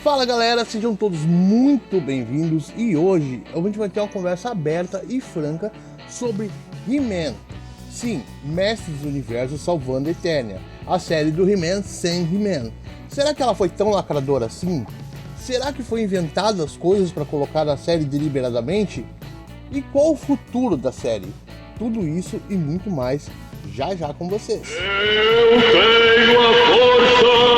Fala galera, sejam todos muito bem-vindos e hoje a gente vai ter uma conversa aberta e franca sobre He-Man. Sim, Mestres do Universo Salvando a Eternia, a série do He-Man sem He-Man. Será que ela foi tão lacradora assim? Será que foi inventada as coisas para colocar na série deliberadamente? E qual o futuro da série? Tudo isso e muito mais já já com vocês. Eu tenho a força!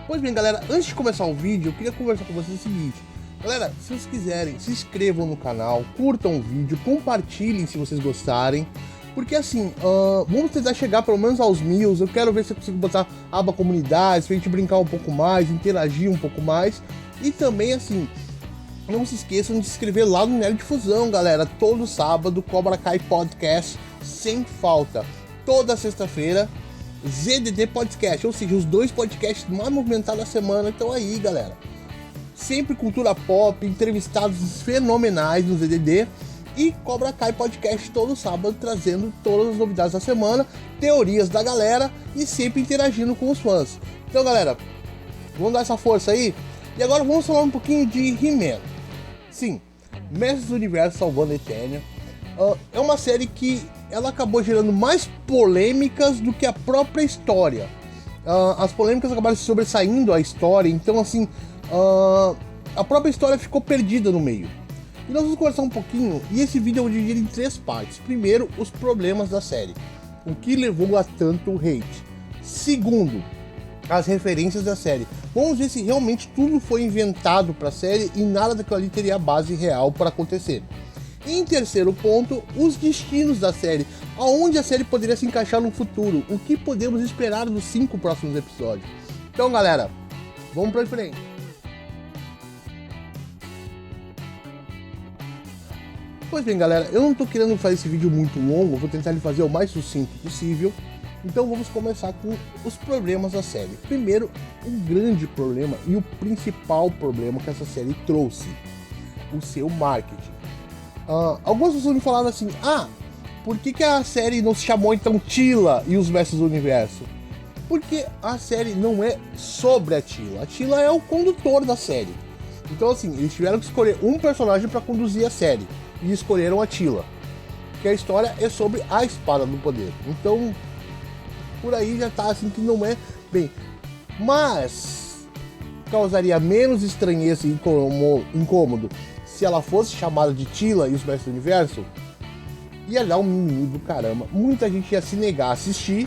Pois bem, galera, antes de começar o vídeo, eu queria conversar com vocês o seguinte. Galera, se vocês quiserem, se inscrevam no canal, curtam o vídeo, compartilhem se vocês gostarem. Porque assim, vamos tentar chegar pelo menos aos 1000. Eu quero ver se eu consigo botar a aba comunidades, pra gente brincar um pouco mais, interagir um pouco mais. E também, assim, não se esqueçam de se inscrever lá no Nerd Difusão, galera. Todo sábado, Cobra Kai Podcast, sem falta. Toda sexta-feira, ZDD Podcast, ou seja, os dois podcasts mais movimentados da semana estão aí, galera. Sempre cultura pop, entrevistados fenomenais no ZDD e Cobra Kai Podcast todo sábado, trazendo todas as novidades da semana, teorias da galera e sempre interagindo com os fãs. Então, galera, vamos dar essa força aí. E agora vamos falar um pouquinho de He-Man. Sim, Mestres do Universo Salvando a Eternia é uma série que ela acabou gerando mais polêmicas do que a própria história. As polêmicas acabaram se sobressaindo a história, então assim, a própria história ficou perdida no meio. E nós vamos conversar um pouquinho, e esse vídeo eu vou dividir em 3 partes. Primeiro, os problemas da série, o que levou a tanto hate. Segundo, as referências da série. Vamos ver se realmente tudo foi inventado para a série e nada daquilo ali teria base real para acontecer. E em terceiro ponto, os destinos da série, aonde a série poderia se encaixar no futuro, o que podemos esperar dos 5 próximos episódios. Então, galera, vamos pra frente. Pois bem, galera, eu não tô querendo fazer esse vídeo muito longo, vou tentar ele fazer o mais sucinto possível. Então vamos começar com os problemas da série. Primeiro, o grande problema e o principal problema que essa série trouxe, o seu marketing. Algumas pessoas me falaram assim, por que a série não se chamou então Teela e os Mestres do Universo? Porque a série não é sobre a Teela é o condutor da série. Então assim, eles tiveram que escolher um personagem para conduzir a série, e escolheram a Teela, que a história é sobre a Espada do Poder. Então, por aí já tá assim que não é bem, mas causaria menos estranheza e incômodo se ela fosse chamada de Teela e os Mestres do Universo. Ia dar um mimimi do caramba, muita gente ia se negar a assistir,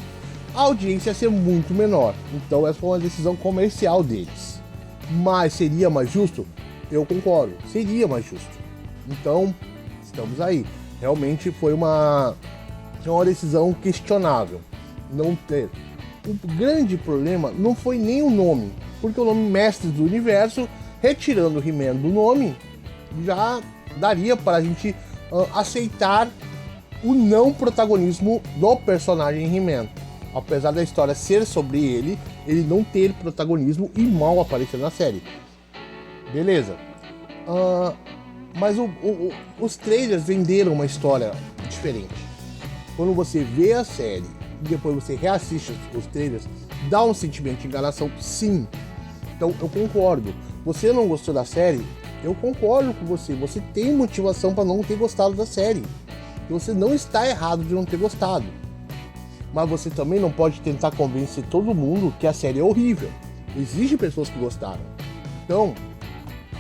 a audiência ia ser muito menor. Então essa foi uma decisão comercial deles. Mas seria mais justo? Eu concordo, seria mais justo. Então, estamos aí. Realmente foi uma decisão questionável não ter. O grande problema não foi nem o nome, porque o nome Mestres do Universo, retirando o He-Man do nome, já daria para a gente aceitar o não protagonismo do personagem He-Man. Apesar da história ser sobre ele não ter protagonismo e mal aparecer na série. Beleza. Mas os trailers venderam uma história diferente. Quando você vê a série e depois você reassiste os trailers, dá um sentimento de enganação, sim. Então eu concordo. Você não gostou da série? Eu concordo com você. Você tem motivação para não ter gostado da série. E você não está errado de não ter gostado. Mas você também não pode tentar convencer todo mundo que a série é horrível. Existem pessoas que gostaram. Então,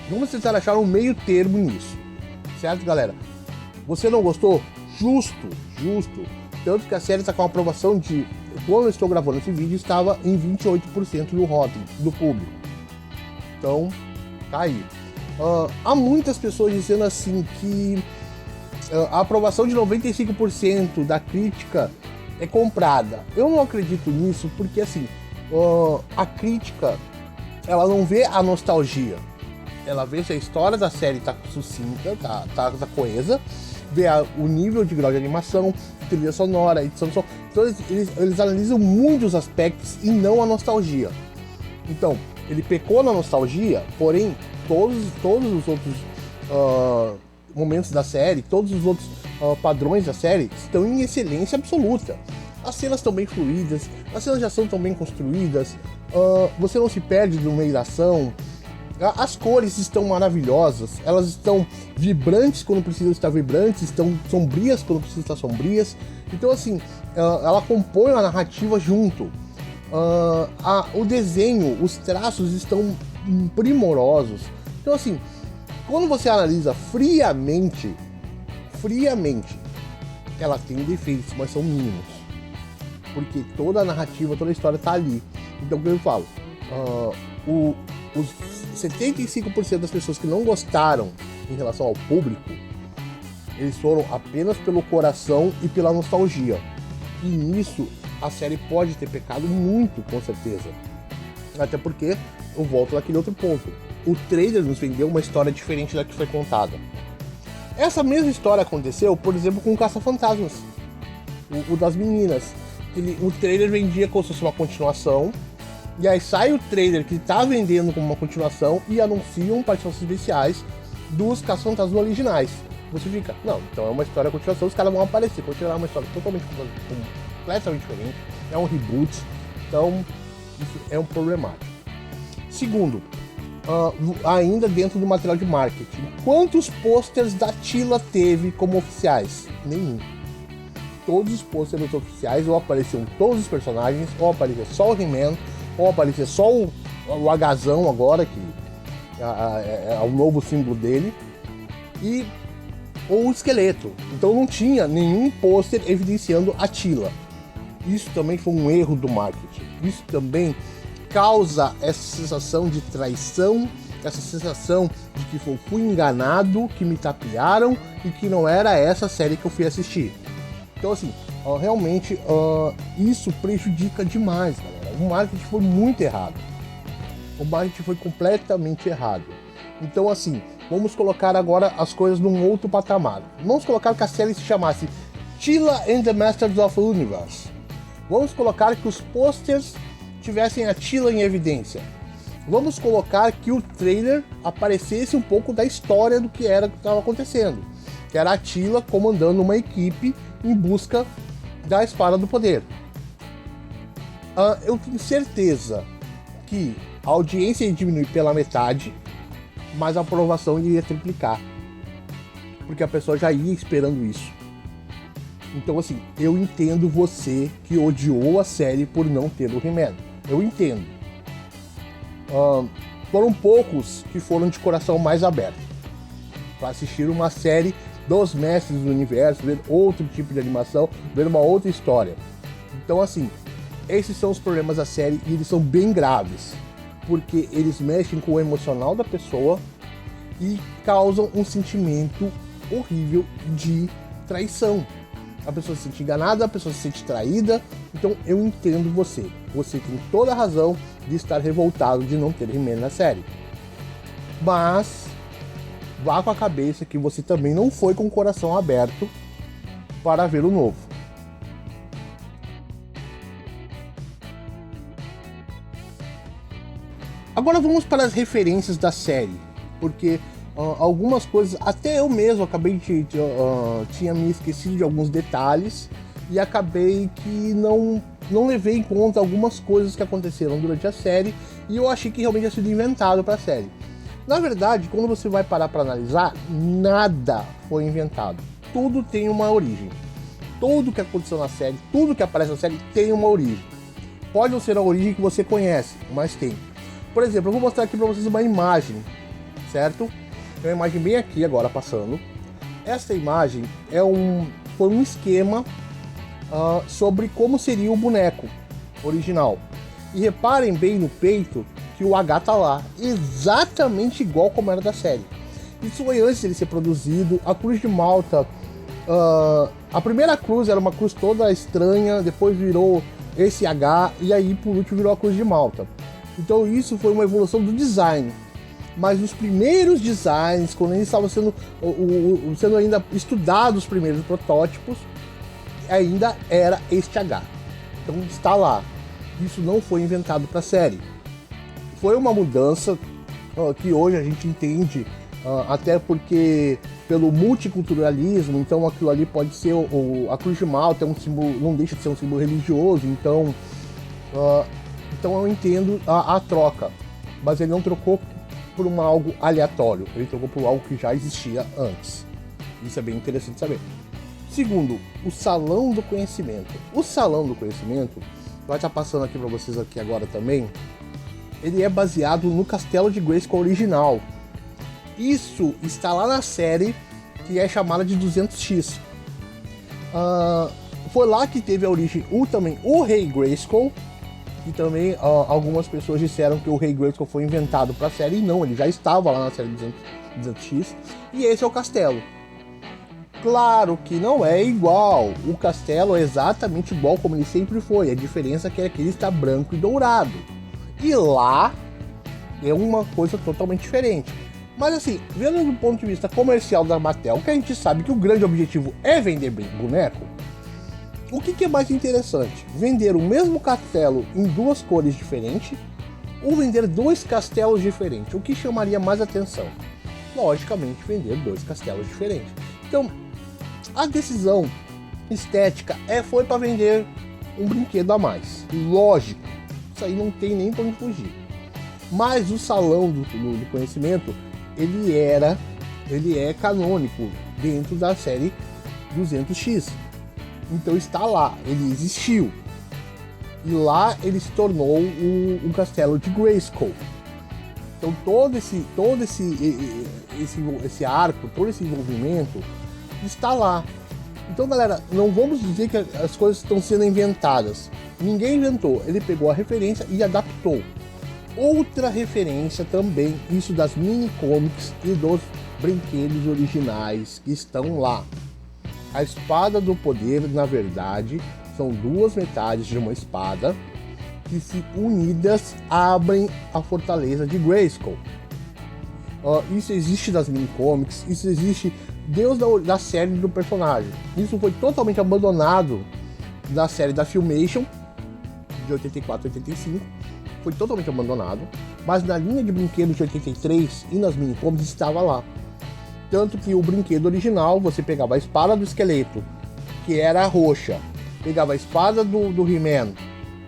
vamos tentar achar um meio termo nisso. Certo, galera? Você não gostou? Justo. Tanto que a série está com uma aprovação de... Quando eu estou gravando esse vídeo, estava em 28% do Rotten, do público. Então, tá aí. Há muitas pessoas dizendo assim que a aprovação de 95% da crítica é comprada. Eu não acredito nisso porque assim, a crítica, ela não vê a nostalgia. Ela vê se a história da série tá sucinta, tá coesa, vê o nível de grau de animação, trilha sonora, edição de som. Então eles analisam muitos aspectos e não a nostalgia. Então, ele pecou na nostalgia, porém todos os outros momentos da série, todos os outros padrões da série estão em excelência absoluta. As cenas estão bem fluídas, as cenas já são tão bem construídas, você não se perde no meio da ação. As cores estão maravilhosas, elas estão vibrantes quando precisam estar vibrantes, estão sombrias quando precisam estar sombrias. Então assim, ela compõe a narrativa junto. O desenho, os traços estão primorosos. Então assim, quando você analisa friamente, ela tem defeitos, mas são mínimos. Porque toda a narrativa, toda a história tá ali. Então o que eu falo? Os 75% das pessoas que não gostaram em relação ao público, eles foram apenas pelo coração e pela nostalgia. E nisso a série pode ter pecado muito, com certeza. Até porque eu volto naquele outro ponto. O trailer nos vendeu uma história diferente da que foi contada. Essa mesma história aconteceu, por exemplo, com o Caça-Fantasmas, o das meninas. O trailer vendia como se fosse uma continuação. E aí sai o trailer que tá vendendo como uma continuação e anunciam participações especiais dos Caça-Fantasmas originais. Você fica, não, então é uma história de continuação, os caras vão aparecer, continuar uma história completamente diferente, é um reboot, então isso é um problemático. Segundo, ainda dentro do material de marketing, quantos posters da Teela teve como oficiais? Nenhum. Todos os posters oficiais ou apareciam todos os personagens, ou aparecia só o He-Man, ou aparecia só o Agazão agora, que é o novo símbolo dele, ou o esqueleto. Então não tinha nenhum pôster evidenciando a Teela. Isso também foi um erro do marketing. Isso também causa essa sensação de traição, essa sensação de que fui enganado, que me tapearam e que não era essa série que eu fui assistir. Então assim, realmente isso prejudica demais, galera. O marketing foi muito errado. O marketing foi completamente errado. Então assim, vamos colocar agora as coisas num outro patamar. Vamos colocar que a série se chamasse Teela and the Masters of the Universe. Vamos colocar que os posters tivessem a Teela em evidência. Vamos colocar que o trailer aparecesse um pouco da história do que estava acontecendo. Que era a Teela comandando uma equipe em busca da Espada do Poder. Eu tenho certeza que a audiência ia diminuir pela metade, mas a aprovação iria triplicar. Porque a pessoa já ia esperando isso. Então assim, eu entendo você que odiou a série por não ter o He-Man. Eu entendo. Foram poucos que foram de coração mais aberto para assistir uma série dos mestres do universo, ver outro tipo de animação, ver uma outra história. Então assim, esses são os problemas da série e eles são bem graves, porque eles mexem com o emocional da pessoa e causam um sentimento horrível de traição. A pessoa se sente enganada, a pessoa se sente traída. Então eu entendo você. Você tem toda a razão de estar revoltado de não ter He-Man na série. Mas vá com a cabeça que você também não foi com o coração aberto para ver o novo. Agora vamos para as referências da série, porque algumas coisas, até eu mesmo tinha me esquecido de alguns detalhes e acabei que não levei em conta algumas coisas que aconteceram durante a série e eu achei que realmente tinha sido inventado para a série. Na verdade, quando você vai parar para analisar, nada foi inventado. Tudo tem uma origem. Tudo que aconteceu na série, tudo que aparece na série tem uma origem. Pode não ser a origem que você conhece, mas tem. Por exemplo, eu vou mostrar aqui para vocês uma imagem, certo? Tem uma imagem bem aqui agora passando. Essa imagem foi um esquema sobre como seria o boneco original. E reparem bem no peito que o H tá lá, exatamente igual como era da série. Isso foi antes de ele ser produzido. A cruz de Malta, a primeira cruz era uma cruz toda estranha, depois virou esse H e aí por último virou a cruz de Malta. Então isso foi uma evolução do design. Mas os primeiros designs, quando eles estavam sendo ainda estudados os primeiros protótipos, ainda era este H. Então está lá. Isso não foi inventado para a série. Foi uma mudança que hoje a gente entende, até porque pelo multiculturalismo, então aquilo ali pode ser a cruz de Malta, é um símbolo, não deixa de ser um símbolo religioso, então Então eu entendo a troca, mas ele não trocou por algo aleatório, ele trocou por algo que já existia antes. Isso é bem interessante saber. Segundo, o Salão do Conhecimento. O Salão do Conhecimento, vai estar passando aqui para vocês aqui agora também, ele é baseado no Castelo de Grayskull original. Isso está lá na série que é chamada de 200X. Foi lá que teve a origem também o Rei Grayskull, e também algumas pessoas disseram que o Rei Grayskull foi inventado para a série, e não, ele já estava lá na série 200X, e esse é o castelo. Claro que não é igual, o castelo é exatamente igual como ele sempre foi, a diferença é que aqui ele está branco e dourado, e lá é uma coisa totalmente diferente. Mas assim, vendo do ponto de vista comercial da Mattel, que a gente sabe que o grande objetivo é vender boneco, o que é mais interessante? Vender o mesmo castelo em duas cores diferentes ou vender dois castelos diferentes? O que chamaria mais atenção? Logicamente, vender dois castelos diferentes. Então, a decisão estética foi para vender um brinquedo a mais. Lógico, isso aí não tem nem para onde fugir. Mas o Salão do Conhecimento, ele é canônico dentro da série 200X. Então está lá, ele existiu. E lá ele se tornou um castelo de Grayskull. Então todo esse arco, todo esse envolvimento está lá. Então galera, não vamos dizer que as coisas estão sendo inventadas. Ninguém inventou, ele pegou a referência e adaptou. Outra referência também, isso das mini comics e dos brinquedos originais que estão lá. A espada do poder, na verdade, são duas metades de uma espada que, se unidas, abrem a fortaleza de Grayskull. Isso existe nas minicomics, isso existe desde da série do personagem. Isso foi totalmente abandonado na série da Filmation, de 84 e 85. Foi totalmente abandonado, mas na linha de brinquedos de 83 e nas minicomics estava lá. Tanto que o brinquedo original, você pegava a espada do esqueleto, que era roxa, pegava a espada do He-Man,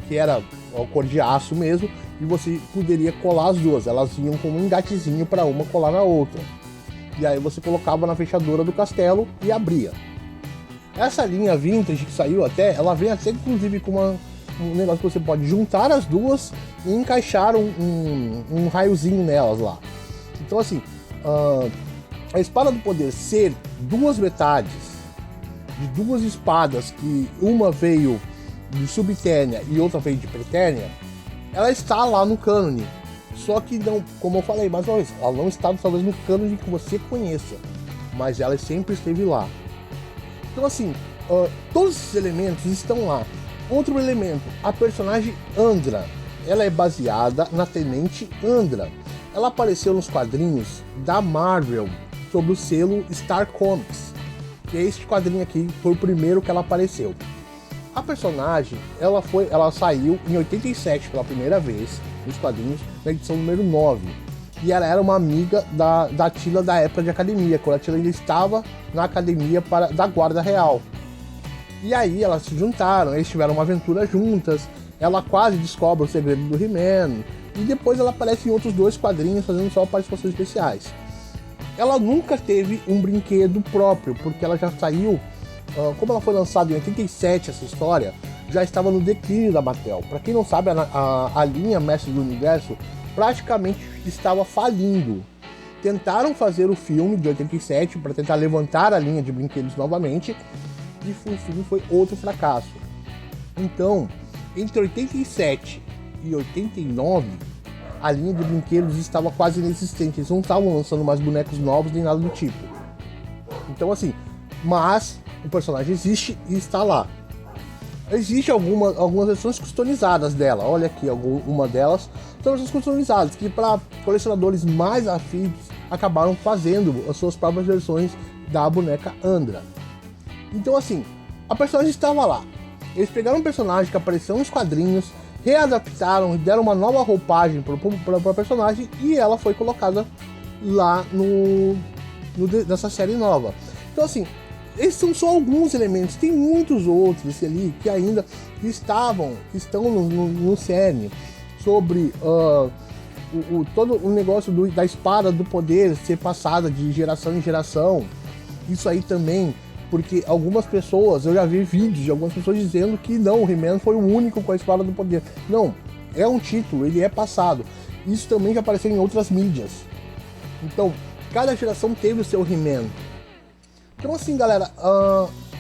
que era a cor de aço mesmo, e você poderia colar as duas, elas vinham com um engatezinho para uma colar na outra. E aí você colocava na fechadura do castelo e abria. Essa linha vintage que saiu ela vem até inclusive com um negócio que você pode juntar as duas e encaixar um raiozinho nelas lá. Então assim, a espada do poder ser duas metades de duas espadas, que uma veio de Subternia e outra veio de Preternia, ela está lá no cânone. Só que não, como eu falei mais uma vez, ela não está talvez no cânone que você conheça, mas ela sempre esteve lá. Então assim, todos esses elementos estão lá. Outro elemento, a personagem Andra, ela é baseada na Tenente Andra. Ela apareceu nos quadrinhos da Marvel sob o selo Star Comics, que é este quadrinho aqui, foi o primeiro que ela apareceu. A personagem, ela saiu em 87 pela primeira vez nos quadrinhos, na edição número 9. E ela era uma amiga da Tila da época de academia, quando a Tila ainda estava na academia da Guarda Real. E aí elas se juntaram, eles tiveram uma aventura juntas, ela quase descobre o segredo do He-Man, e depois ela aparece em outros dois quadrinhos fazendo só participações especiais. Ela nunca teve um brinquedo próprio, porque ela já saiu, como ela foi lançada em 87, essa história, já estava no declínio da Mattel. Para quem não sabe, a linha Mestre do Universo praticamente estava falindo. Tentaram fazer o filme de 87 para tentar levantar a linha de brinquedos novamente, e o filme foi outro fracasso. Então, entre 87 e 89, a linha de brinquedos estava quase inexistente. Eles não estavam lançando mais bonecos novos nem nada do tipo. Então assim, mas o personagem existe e está lá. Existem algumas versões customizadas dela. Olha aqui, uma delas são versões customizadas, que para colecionadores mais afins acabaram fazendo as suas próprias versões da boneca Andra. Então assim, a personagem estava lá. Eles pegaram um personagem que apareceu nos quadrinhos, readaptaram e deram uma nova roupagem para a personagem, e ela foi colocada lá nessa série nova. Então assim, esses são só alguns elementos, tem muitos outros ali que ainda estão no cerne. sobre todo o negócio da espada do poder ser passada de geração em geração. Isso aí também, porque algumas pessoas, eu já vi vídeos de algumas pessoas dizendo que não, o He-Man foi o único com a espada do poder. Não, é um título, ele é passado. Isso também já apareceu em outras mídias. Então, cada geração teve o seu He-Man. Então assim, galera,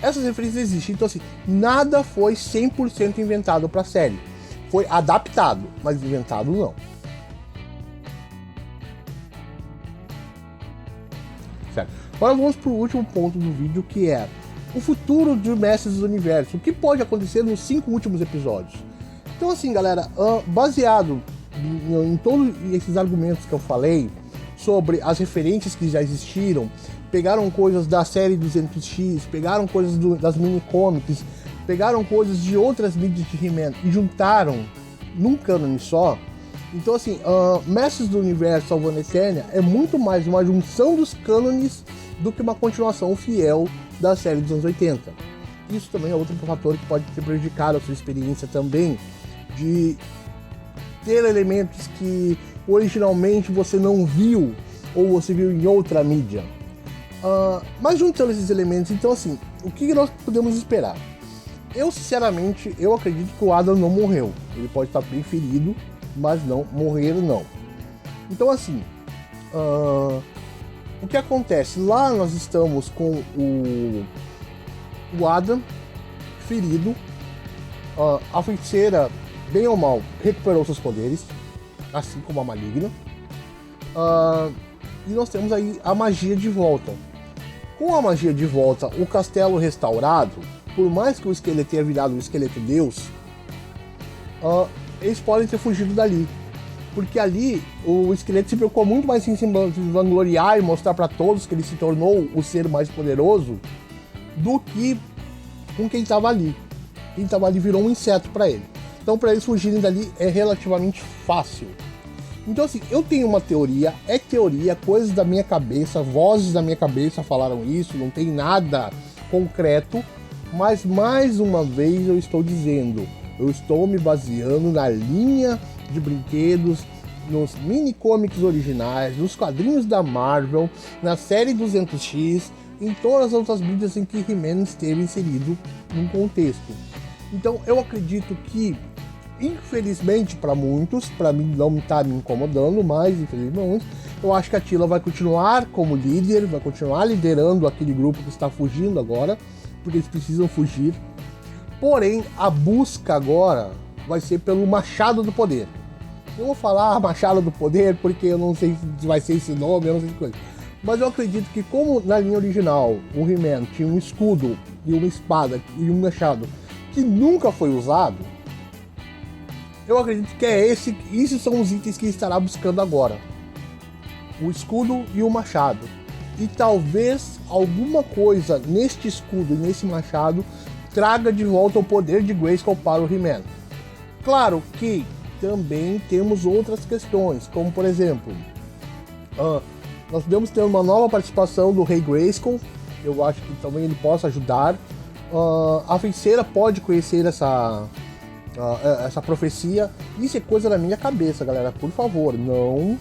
essas referências existem. Então assim, nada foi 100% inventado pra série. Foi adaptado, mas inventado não. Certo. Agora vamos pro último ponto do vídeo, que é o futuro de Mestres do Universo. O que pode acontecer nos 5 últimos episódios. Então assim, galera, baseado em todos esses argumentos que eu falei, sobre as referências que já existiram, pegaram coisas da série 200X, pegaram coisas das mini-comics, pegaram coisas de outras mídias de He-Man e juntaram num cânone só. Então assim, Mestres do Universo Salvando Eternia é muito mais uma junção dos cânones do que uma continuação fiel da série dos anos 80. Isso também é outro fator que pode ter prejudicado a sua experiência também, de ter elementos que originalmente você não viu ou você viu em outra mídia. Mas juntando esses elementos, então assim, o que nós podemos esperar? Eu sinceramente, eu acredito que o Adam não morreu. Ele pode estar bem ferido, mas não morrer não. Então assim, o que acontece? Lá nós estamos com o Adam ferido, a feiticeira, bem ou mal, recuperou seus poderes, assim como a Maligna, e nós temos aí a magia de volta. Com a magia de volta, o castelo restaurado, por mais que o esqueleto tenha virado um esqueleto deus, eles podem ter fugido dali. Porque ali o esqueleto se preocupou muito mais em se vangloriar e mostrar para todos que ele se tornou o ser mais poderoso do que com quem estava ali. Quem estava ali virou um inseto para ele. Então para eles fugirem dali é relativamente fácil. Então assim, eu tenho uma teoria, coisas da minha cabeça, vozes da minha cabeça falaram isso, não tem nada concreto, mas mais uma vez eu estou dizendo, eu estou me baseando na linha de brinquedos, nos mini-comics originais, nos quadrinhos da Marvel, na série 200X, em todas as outras mídias em que He-Man esteve inserido num contexto. Então eu acredito que, infelizmente para muitos, para mim não está me incomodando, mas infelizmente, eu acho que a Teela vai continuar como líder, vai continuar liderando aquele grupo que está fugindo agora, porque eles precisam fugir. Porém, a busca agora vai ser pelo Machado do Poder. Eu vou falar Machado do Poder porque eu não sei se vai ser esse nome, eu não sei que coisa. Mas eu acredito que, como na linha original o He-Man tinha um escudo e uma espada e um machado que nunca foi usado, eu acredito que esses são os itens que ele estará buscando agora. O escudo e o machado. E talvez alguma coisa neste escudo e nesse machado traga de volta o poder de Grayskull para o He-Man. Claro que também temos outras questões, como por exemplo, nós podemos ter uma nova participação do Rei Grayskull. Eu acho que também ele possa ajudar. A feiticeira pode conhecer essa profecia. Isso é coisa da minha cabeça, galera. Por favor, não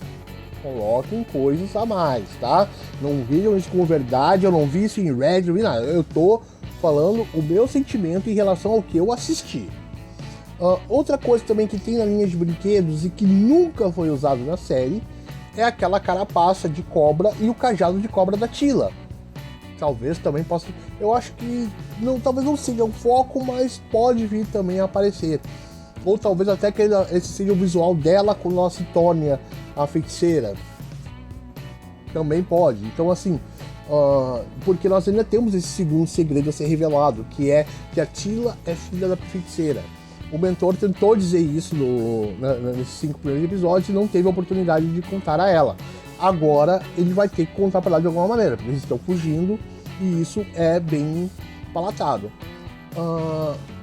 coloquem coisas a mais, tá? Não vejam isso como verdade. Eu não vi isso em Reddit, não vi nada. Eu tô falando o meu sentimento em relação ao que eu assisti. Outra coisa também que tem na linha de brinquedos e que nunca foi usado na série é aquela carapaça de cobra e o cajado de cobra da Teela. Talvez também possa... Eu acho que talvez não seja o foco, mas pode vir também a aparecer. Ou talvez até que esse seja o visual dela quando ela se torne a feiticeira. Também pode. Então assim, porque nós ainda temos esse segundo segredo a ser revelado, que é que a Teela é filha da feiticeira. O mentor tentou dizer isso nesses 5 primeiros episódios e não teve a oportunidade de contar a ela. Agora ele vai ter que contar para ela de alguma maneira, porque eles estão fugindo e isso é bem palatado.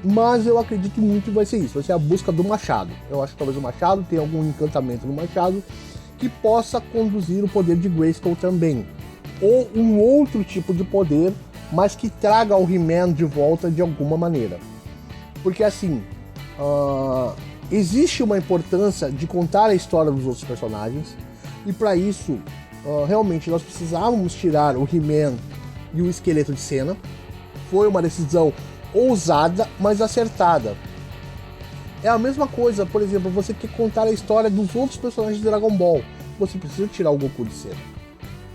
Mas eu acredito muito que vai ser isso, vai ser a busca do machado. Eu acho que talvez o machado tenha algum encantamento no machado que possa conduzir o poder de Grayskull também. Ou um outro tipo de poder, mas que traga o He-Man de volta de alguma maneira. Porque assim, existe uma importância de contar a história dos outros personagens, e para isso, realmente nós precisávamos tirar o He-Man e o Esqueleto de cena. Foi uma decisão ousada, mas acertada. É a mesma coisa, por exemplo, você quer contar a história dos outros personagens de Dragon Ball, você precisa tirar o Goku de cena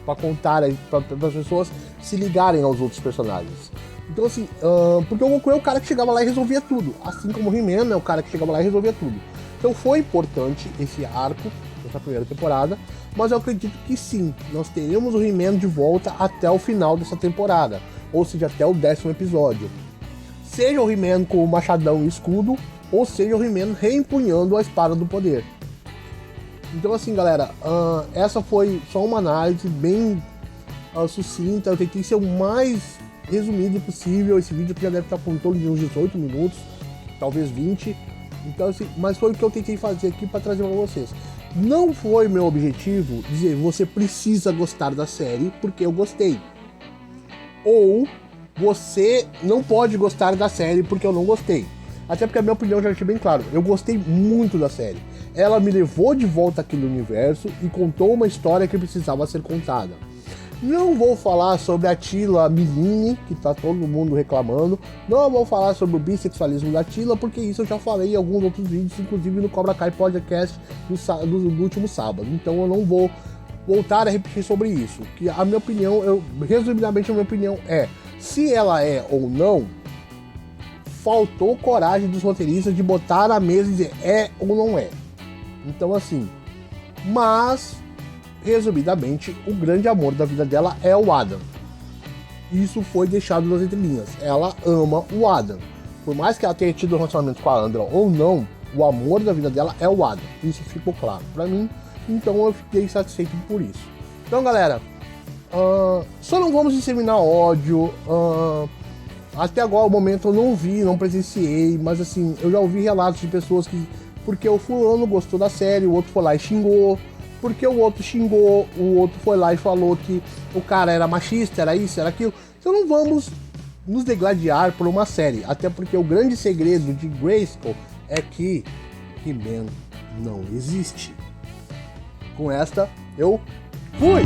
para contar, para as pessoas se ligarem aos outros personagens. Então assim, porque o Goku é o cara que chegava lá e resolvia tudo, assim como o He-Man é o cara que chegava lá e resolvia tudo. Então foi importante esse arco dessa primeira temporada, mas eu acredito que sim, nós teremos o He-Man de volta até o final dessa temporada, ou seja, até o 10º episódio. Seja o He-Man com o machadão e escudo, ou seja o He-Man reempunhando a espada do poder. Então assim, galera, essa foi só uma análise bem sucinta. Eu tentei ser o mais resumido possível. Esse vídeo aqui já deve estar com em torno de uns 18 minutos, talvez 20. Então assim, mas foi o que eu tentei fazer aqui para trazer para vocês. Não foi meu objetivo dizer você precisa gostar da série porque eu gostei, ou você não pode gostar da série porque eu não gostei. Até porque a minha opinião já deixei bem claro, eu gostei muito da série. Ela me levou de volta àquele universo e contou uma história que precisava ser contada. Não vou falar sobre a Tila Milini, que tá todo mundo reclamando. Não vou falar sobre o bissexualismo da Tila, porque isso eu já falei em alguns outros vídeos, inclusive no Cobra Kai Podcast do último sábado. Então eu não vou voltar a repetir sobre isso. Que a minha opinião, resumidamente a minha opinião é, se ela é ou não, faltou coragem dos roteiristas de botar na mesa e dizer é ou não é. Então assim, mas resumidamente, o grande amor da vida dela é o Adam. Isso foi deixado nas entrelinhas. Ela ama o Adam. Por mais que ela tenha tido um relacionamento com a Andra ou não, o amor da vida dela é o Adam. Isso ficou claro pra mim. Então eu fiquei satisfeito por isso. Então, galera, só não vamos disseminar ódio. Até agora, o momento, eu não vi, não presenciei. Mas assim, eu já ouvi relatos de pessoas que... Porque o fulano gostou da série, o outro foi lá e xingou. Porque o outro xingou, o outro foi lá e falou que o cara era machista, era isso, era aquilo. Então não vamos nos degladiar por uma série. Até porque o grande segredo de Grayskull é que He-Man não existe. Com esta, eu fui!